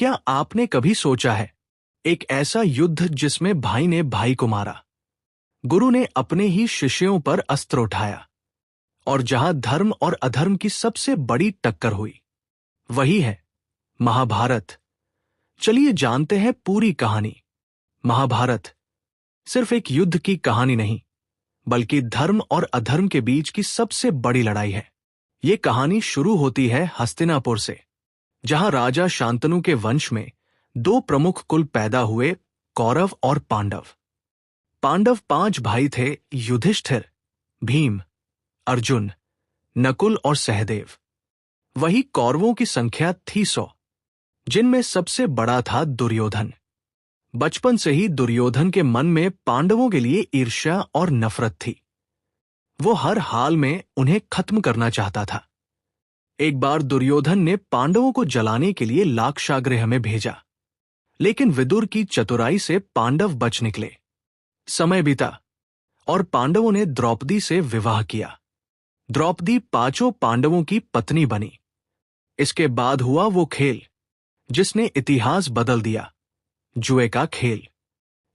क्या आपने कभी सोचा है, एक ऐसा युद्ध जिसमें भाई ने भाई को मारा, गुरु ने अपने ही शिष्यों पर अस्त्र उठाया, और जहां धर्म और अधर्म की सबसे बड़ी टक्कर हुई, वही है महाभारत। चलिए जानते हैं पूरी कहानी। महाभारत सिर्फ एक युद्ध की कहानी नहीं, बल्कि धर्म और अधर्म के बीच की सबसे बड़ी लड़ाई है। ये कहानी शुरू होती है हस्तिनापुर से, जहां राजा शांतनु के वंश में दो प्रमुख कुल पैदा हुए, कौरव और पांडव। पांडव 5 भाई थे, युधिष्ठिर, भीम, अर्जुन, नकुल और सहदेव। वही कौरवों की संख्या थी 100, जिनमें सबसे बड़ा था दुर्योधन। बचपन से ही दुर्योधन के मन में पांडवों के लिए ईर्ष्या और नफरत थी। वो हर हाल में उन्हें खत्म करना चाहता था। एक बार दुर्योधन ने पांडवों को जलाने के लिए लाक्षागृह में भेजा, लेकिन विदुर की चतुराई से पांडव बच निकले। समय बीता और पांडवों ने द्रौपदी से विवाह किया। द्रौपदी 5 पांडवों की पत्नी बनी। इसके बाद हुआ वो खेल जिसने इतिहास बदल दिया, जुए का खेल।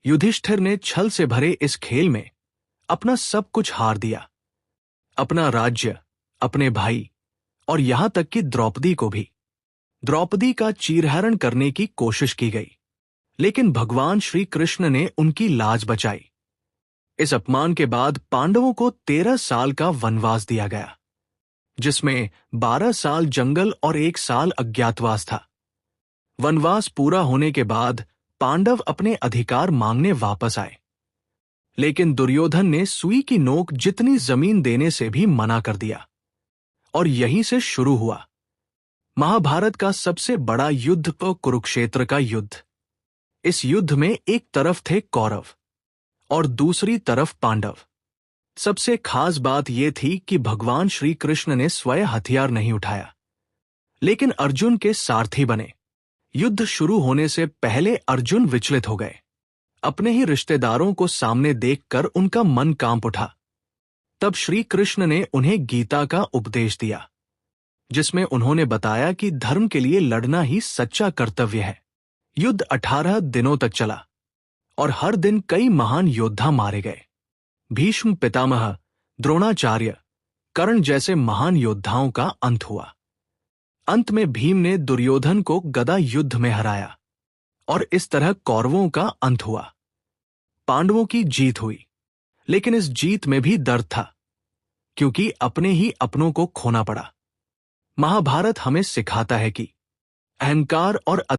युधिष्ठिर ने छल से भरे इस खेल में अपना सब कुछ हार दिया, अपना राज्य, अपने भाई और यहां तक कि द्रौपदी को भी। द्रौपदी का चीरहरण करने की कोशिश की गई, लेकिन भगवान श्री कृष्ण ने उनकी लाज बचाई। इस अपमान के बाद पांडवों को 13 साल का वनवास दिया गया, जिसमें 12 साल जंगल और 1 साल अज्ञातवास था। वनवास पूरा होने के बाद पांडव अपने अधिकार मांगने वापस आए, लेकिन दुर्योधन ने सुई की नोक जितनी जमीन देने से भी मना कर दिया। और यहीं से शुरू हुआ महाभारत का सबसे बड़ा युद्ध, कुरुक्षेत्र का युद्ध। इस युद्ध में एक तरफ थे कौरव और दूसरी तरफ पांडव। सबसे खास बात यह थी कि भगवान श्री कृष्ण ने स्वयं हथियार नहीं उठाया, लेकिन अर्जुन के सारथी बने। युद्ध शुरू होने से पहले अर्जुन विचलित हो गए। अपने ही रिश्तेदारों को सामने देखकर उनका मन कांप उठा। तब श्री कृष्ण ने उन्हें गीता का उपदेश दिया, जिसमें उन्होंने बताया कि धर्म के लिए लड़ना ही सच्चा कर्तव्य है। युद्ध 18 दिनों तक चला और हर दिन कई महान योद्धा मारे गए। भीष्म पितामह, द्रोणाचार्य, कर्ण जैसे महान योद्धाओं का अंत हुआ। अंत में भीम ने दुर्योधन को गदा युद्ध में हराया और इस तरह कौरवों का अंत हुआ। पांडवों की जीत हुई, लेकिन इस जीत में भी दर्द था, क्योंकि अपने ही अपनों को खोना पड़ा। महाभारत हमें सिखाता है कि अहंकार और